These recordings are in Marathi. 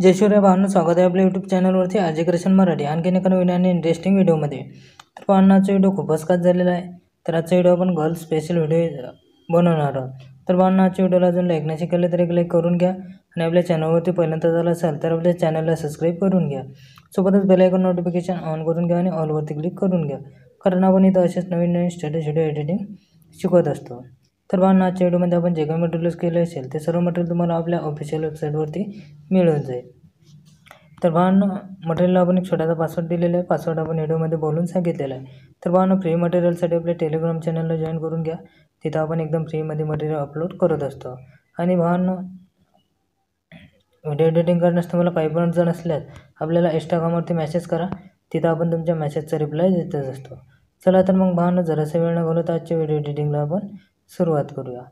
जय शिवराय भावांनो, स्वागत आहे आपल्या यूट्यूब चॅनलवरती आजी क्रिएशन मराठी आणखीन एका नवीन आणि इंटरेस्टिंग व्हिडिओमध्ये। तर पाहणं आजचा व्हिडिओ खूपच खास झालेला आहे। तर आजचा व्हिडिओ आपण गर्ल स्पेशल व्हिडिओ बनवणार आहोत। तर पाहणं आजच्या व्हिडिओला अजून लाईक नाही केले तर एक लाईक करून घ्या आणि आपल्या चॅनलवरती पहिल्यांदा झाला असेल तर आपल्या चॅनलला सबस्क्राईब करून घ्या। सोबतच बेल आयकॉन नोटिफिकेशन ऑन करून घ्या आणि ऑलवरती क्लिक करून घ्या, कारण आपण इथं असेच नवीन नवीन स्टेटस व्हिडिओ एडिटिंग शिकवत असतो। तर पाहणं आजच्या व्हिडिओमध्ये आपण जे काही मटेरियल यूज केले असेल ते सर्व मटेरियल तुम्हाला आपल्या ऑफिशियल वेबसाईटवरती मिळून जाईल। तर भावांनो, मटेरियलला आपण एक छोटासा पासवर्ड दिलेला आहे, पासवर्ड आपण व्हिडिओमध्ये बोलून सांगितलेला आहे। तर भावांनो, फ्री मटेरियलसाठी आपल्या टेलिग्राम चॅनलला जॉईन करून घ्या, तिथं आपण एकदम फ्रीमध्ये मटेरियल अपलोड करत असतो। आणि भावांनो, व्हिडिओ एडिटिंग करण्यास तुम्हाला काही पण अडचण असल्यास आपल्याला इंस्टाग्रामवरती मेसेज करा, तिथं आपण तुमच्या मेसेजचा रिप्लाय देतच असतो। चला तर मग भावांनो, जरासा वेळ न घालवता आजच्या व्हिडिओ एडिटिंगला आपण सुरुवात करूया।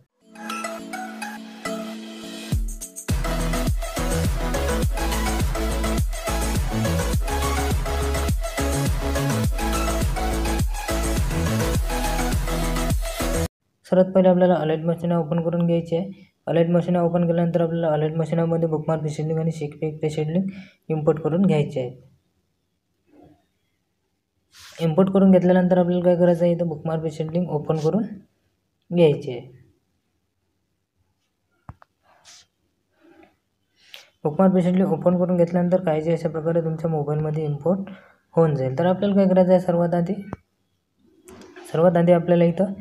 सर्वात पहिले आपल्याला अलाइट मशीन ओपन करून घ्यायची आहे। अलाइट मशीन ओपन केल्यानंतर आपल्याला अलाइट मशीनमध्ये बुकमार्क शेडिंग आणि शेक शेडिंग इम्पोर्ट करून घ्यायचे आहे। इम्पोर्ट करून घेतल्यानंतर आपल्याला काय करायचं आहे, इथं बुकमार्क शेडिंग ओपन करून घ्यायची आहे। बुकमार्क शेडिंग ओपन करून घेतल्यानंतर काहीजे अशा प्रकारे तुमच्या मोबाईलमध्ये इम्पोर्ट होऊन जाईल। तर आपल्याला काय करायचं आहे, सर्वात आधी आपल्याला इथं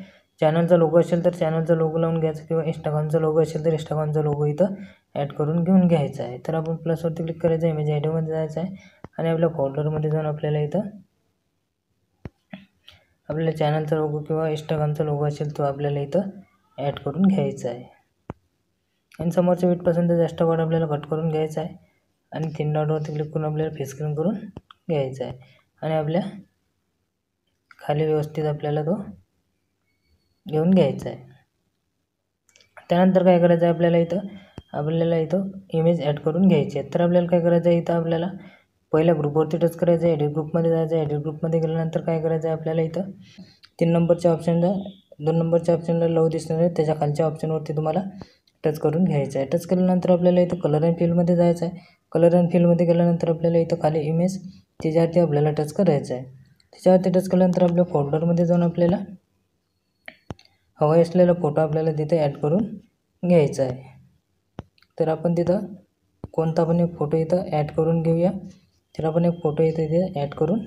चॅनलचा लोगो असेल तर चॅनलचा लोगो लावून घ्यायचा, किंवा इंस्टाग्रामचा लोगो असेल तर इंस्टाग्रामचा लोगो इथं ॲड करून घेऊन घ्यायचा आहे। तर आपण प्लसवरती क्लिक करायचं आहे, इमेज आयडीमध्ये जायचं आहे आणि आपल्या फोल्डरमध्ये जाऊन आपल्याला इथं आपल्या चॅनलचा लोगो किंवा इंस्टाग्रामचा लोगो असेल तो आपल्याला इथं ॲड करून घ्यायचा आहे। आणि समोरच्या बीटपासून ते जास्त वाढ आपल्याला कट करून घ्यायचा आहे आणि 3 डॉटवरती क्लिक करून आपल्याला फेस स्क्रीन करून घ्यायचा आहे आणि आपल्या खाली व्यवस्थित आपल्याला तो घेऊन घ्यायचा आहे। त्यानंतर काय करायचं आहे, आपल्याला इथं इमेज ॲड करून घ्यायची आहे। तर आपल्याला काय करायचं आहे, इथं आपल्याला पहिल्या ग्रुपवरती टच करायचं आहे, एडिट ग्रुपमध्ये जायचं आहे। एडिट ग्रुपमध्ये गेल्यानंतर काय करायचं आहे, आपल्याला इथं 3 नंबरच्या ऑप्शनला 2 नंबरच्या ऑप्शनला लव दिसणार आहे, त्याच्या खालच्या ऑप्शनवरती तुम्हाला टच करून घ्यायचं आहे। टच केल्यानंतर आपल्याला इथं कलर अँड फिलमध्ये जायचं आहे। कलर अँड फिलमध्ये गेल्यानंतर आपल्याला इथं खाली इमेज त्याच्यावरती आपल्याला टच करायचं आहे। त्याच्यावरती टच केल्यानंतर आपल्या फोल्डरमध्ये जाऊन आपल्याला हवा असलेला फोटो आपल्याला तिथे ॲड करून घ्यायचा आहे। तर आपण तिथं कोणता पण एक फोटो इथं ॲड करून घेऊया। तर आपण एक फोटो इथे ॲड करून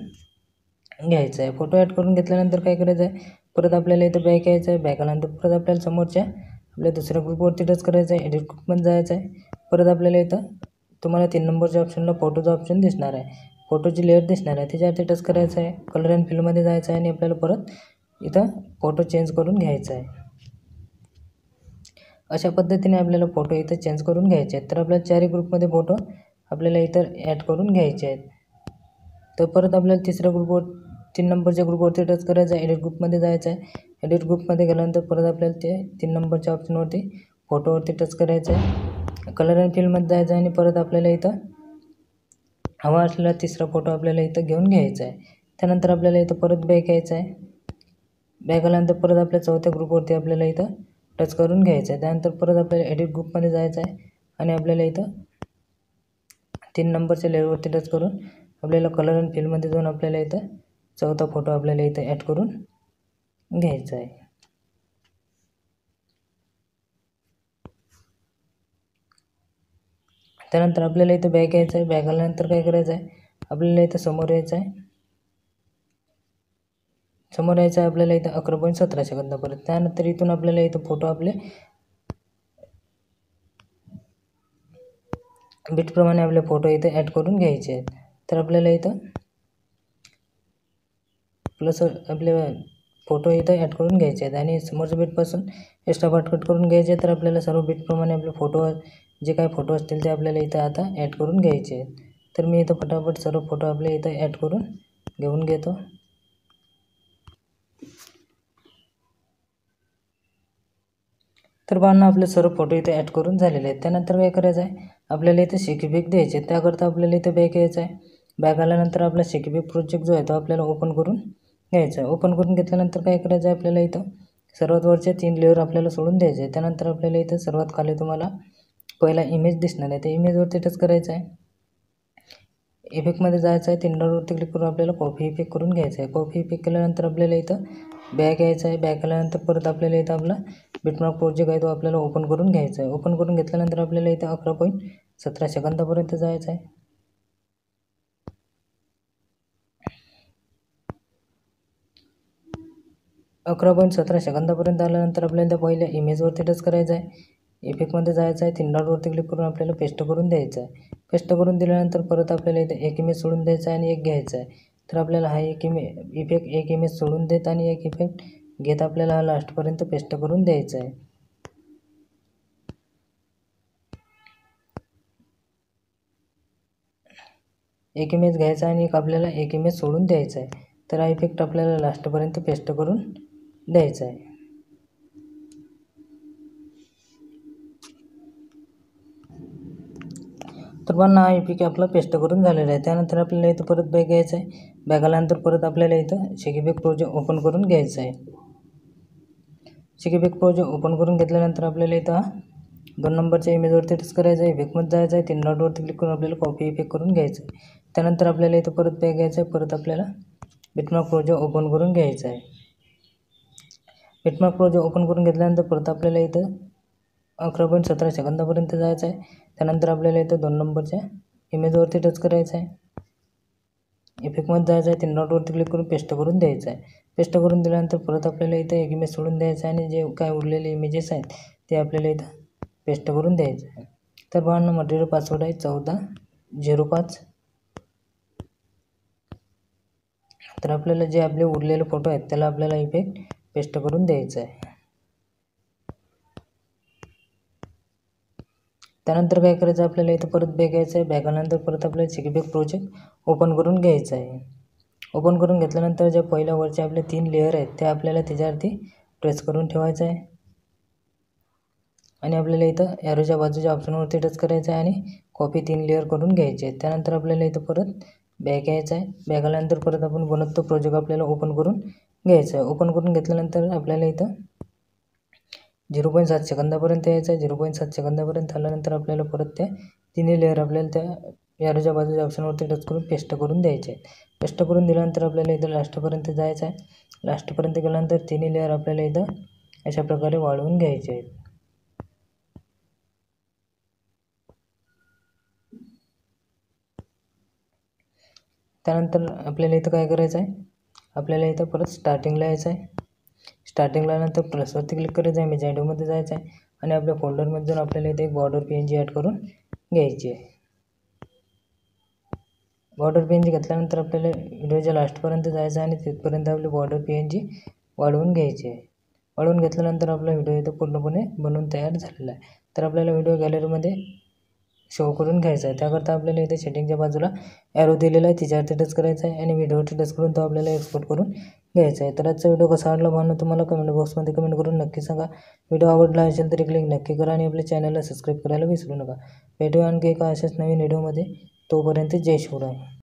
घ्यायचा आहे। फोटो ॲड करून घेतल्यानंतर काय करायचं आहे, परत आपल्याला इथं बॅक यायचं आहे। बॅक आल्यानंतर परत आपल्याला समोरच्या आपल्या दुसऱ्या ग्रुपवरती टच करायचं आहे, एडिट ग्रुपमध्ये जायचं आहे। परत आपल्याला इथं तुम्हाला 3 नंबरच्या ऑप्शनला फोटोचा ऑप्शन दिसणार आहे, फोटोची लेअर दिसणार आहे, त्याच्यावरती टच करायचं आहे। कलर अँड फिलमध्ये जायचं आहे आणि आपल्याला परत इथं फोटो चेंज करून घ्यायचा आहे। अशा पद्धतीने आपल्याला फोटो इथं चेंज करून घ्यायचे आहेत। तर आपल्याला 4 ग्रुपमध्ये फोटो आपल्याला इथं ॲड करून घ्यायचे आहेत। तर परत आपल्याला 3 नंबरच्या ग्रुपवरती टच करायचं आहे, एडिट ग्रुपमध्ये जायचं आहे। एडिट ग्रुपमध्ये गेल्यानंतर परत आपल्याला ते 3 नंबरच्या ऑप्शनवरती फोटोवरती टच करायचं आहे। कलर अँड फिलमध्ये जायचं आहे आणि परत आपल्याला इथं हवा असलेला तिसरा फोटो आपल्याला इथं घेऊन घ्यायचा आहे। त्यानंतर आपल्याला इथं परत बॅक यायचं आहे। बॅक आल्यानंतर परत आपल्या चौथ्या ग्रुपवरती आपल्याला इथं टच करून घ्यायचं आहे। त्यानंतर परत आपल्याला एडिट ग्रुपमध्ये जायचं आहे आणि आपल्याला इथं 3 नंबरच्या लेअरवरती टच करून आपल्याला कलर अँड फिलमध्ये जाऊन आपल्याला इथं चौथा फोटो आपल्याला इथं ॲड करून घ्यायचा आहे। त्यानंतर आपल्याला इथं बॅक यायचं आहे। बॅक आल्यानंतर काय करायचं आहे, आपल्याला इथं समोर यायचं आहे आपल्याला इथं 11.17 सेकंदापर्यंत। त्यानंतर इथून आपल्याला इथं फोटो आपले बीटप्रमाणे आपले फोटो इथे ॲड करून घ्यायचे आहेत। तर आपल्याला इथं प्लस आपले फोटो इथं ॲड करून घ्यायचे आहेत आणि समोरच्या बीटपासून एक्स्ट्रा पार्ट कट करून घ्यायचे। तर आपल्याला सर्व बीटप्रमाणे आपले फोटो जे काही फोटो असतील ते आपल्याला इथं आता ॲड करून घ्यायचे आहेत। तर मी इथं फटाफट सर्व फोटो आपले इथं ॲड करून घेऊन घेतो। तर पाहणं, आपले सर्व फोटो इथे ॲड करून झालेले आहेत। त्यानंतर काय करायचं आहे, आपल्याला इथे शेकीबेक द्यायचे, त्याकरता आपल्याला इथे बॅक यायचं आहे। बॅक आल्यानंतर आपला शेकीबेक प्रोजेक्ट जो आहे तो आपल्याला ओपन करून घ्यायचा आहे। ओपन करून घेतल्यानंतर काय करायचं आहे, आपल्याला इथं सर्वात वरचे 3 लेअर आपल्याला सोडून द्यायचे आहे। त्यानंतर आपल्याला इथं सर्वात खाली तुम्हाला पहिला इमेज दिसणार आहे, त्या इमेजवरती टच करायचं आहे। इफेक्टमध्ये जायचं आहे, 3 डॉटवरती क्लिक करून आपल्याला कॉपी इफेक्ट करून घ्यायचं आहे. कॉपी इफेक्ट केल्यानंतर आपल्याला इथं बॅक यायचं आहे. बॅक आल्यानंतर परत आपल्याला इथं आपला बिटमार्क प्रोजेक्ट आहे तो आपल्याला ओपन करून घ्यायचा आहे. ओपन करून घेतल्यानंतर आपल्याला इथं 11.17 सेकंदापर्यंत जायचं आहे. 11.17 सेकंदापर्यंत आल्यानंतर आपल्याला त्या पहिल्या इमेजवरती टच करायचं आहे. इफेक्टमध्ये जायचं आहे, 3 डॉटवरती क्लिक करून आपल्याला पेस्ट करून द्यायचं आहे. पेस्ट करून दिल्यानंतर परत आपल्याला इथे एक इमेज सोडून द्यायचा आहे आणि एक घ्यायचा आहे. तर आपल्याला हा एक इमेज सोडून देत आणि एक इफेक्ट घेत आपल्याला हा लास्टपर्यंत पेस्ट करून द्यायचा आहे. एक इमेज घ्यायचा आणि आपल्याला एक इमेज सोडून द्यायचा आहे. तर हा इफेक्ट आपल्याला लास्टपर्यंत पेस्ट करून द्यायचा आहे. तर पण हा इफेक्ट आपला पेस्ट करून झालेला आहे. त्यानंतर आपल्याला इथं परत बॅक घ्यायचं आहे. बॅक आल्यानंतर परत आपल्याला इथं शेक प्रोजेक्ट ओपन करून घ्यायचं आहे. शेक प्रोजेक्ट ओपन करून घेतल्यानंतर आपल्याला इथं 2 नंबरच्या इमेजवरती टच करायचं आहे. इफेक्टमध्ये जायचं आहे, 3 डॉटवरती क्लिक करून आपल्याला कॉपी इफेक्ट करून घ्यायचं आहे. त्यानंतर आपल्याला इथं परत बॅक घ्यायचं आहे. परत आपल्याला बिटमार्क प्रोजेक्ट ओपन करून घ्यायचं आहे. बिटमार्क प्रोजेक्ट ओपन करून घेतल्यानंतर परत आपल्याला इथं 11.17 सेकंदापर्यंत जायचं आहे. त्यानंतर आपल्याला इथं 2 नंबरच्या इमेजवरती टच करायचं आहे. इफेक्टमध्ये जायचं आहे, 3 डॉटवरती क्लिक करून पेस्ट करून द्यायचं आहे. पेस्ट करून दिल्यानंतर परत आपल्याला इथं एक इमेज सोडून द्यायचं आहे आणि जे काय उरलेले इमेजेस आहेत ते आपल्याला इथं पेस्ट करून द्यायचं आहे. तर पाहणं मटेरियल पासवर्ड आहे 1405. तर आपल्याला जे आपले उरलेले फोटो आहेत त्याला आपल्याला इफेक्ट पेस्ट करून द्यायचं आहे. त्यानंतर काय करायचं आपल्याला इथं परत बॅक घ्यायचं आहे. बॅक आल्यानंतर परत आपल्याला शेक प्रोजेक्ट ओपन करून घ्यायचं आहे. ओपन करून घेतल्यानंतर ज्या पहिल्या वरचे आपले 3 लेअर आहेत त्या आपल्याला त्याच्यावरती प्रेस करून ठेवायचं आहे आणि आपल्याला इथं ॲरोच्या बाजूच्या ऑप्शनवरती टच करायचं आहे आणि कॉपी 3 लेअर करून घ्यायचे आहेत. त्यानंतर आपल्याला इथं परत बॅक यायचं आहे. बॅक आल्यानंतर परत आपण बनवतो प्रोजेक्ट आपल्याला ओपन करून घ्यायचं आहे. ओपन करून घेतल्यानंतर आपल्याला इथं 0.7 सेकंदापर्यंत यायचं आहे. 0.7 सेकंदापर्यंत आल्यानंतर आपल्याला परत त्या 3 लेअर आपल्याला त्या ॲरोच्या बाजूच्या ऑप्शनवरती टच करून पेस्ट करून द्यायचे आहेत. पेस्ट करून दिल्यानंतर आपल्याला इथं लास्टपर्यंत जायचं आहे. लास्टपर्यंत गेल्यानंतर 3 लेअर आपल्याला इथं अशा प्रकारे वाढवून घ्यायचे आहेत. त्यानंतर आपल्याला इथं काय करायचं आहे, आपल्याला इथं परत स्टार्टिंगला यायचं आहे. स्टार्टिंगला नंतर प्लसवरती क्लिक करायचं आहे. इमेज मध्ये जायचं आहे आणि आपल्या फोल्डरमध्ये जाऊन आपल्याला इथे एक बॉर्डर PNG ॲड करून घ्यायची आहे. बॉर्डर PNG घेतल्यानंतर आपल्याला व्हिडिओच्या लास्टपर्यंत जायचं आहे आणि तिथपर्यंत आपली बॉर्डर PNG वाढवून घ्यायची आहे. वाढवून घेतल्यानंतर आपला व्हिडिओ इथं पूर्णपणे बनवून तयार झालेला आहे. तर आपल्याला व्हिडिओ गॅलरीमध्ये शो करून घ्यायचा आहे. त्याकरता आपल्याला इथे सेटिंगच्या बाजूला ॲरो दिलेला आहे, तिच्यावरती टच करायचा आहे आणि व्हिडिओवरती टच करून तो आपल्याला एक्सपोर्ट करून घ्यायचा आहे. तर आजचा व्हिडिओ कसा वाटला म्हणून तुम्हाला कमेंट बॉक्समध्ये कमेंट करून नक्की सांगा. व्हिडिओ आवडला असेल तर क्लिक नक्की करा आणि आपल्या चॅनलला सबस्क्राईब करायला विसरू नका. भेटूया आणखी एका अशाच नवीन व्हिडिओमध्ये. तोपर्यंत जय शिवराय.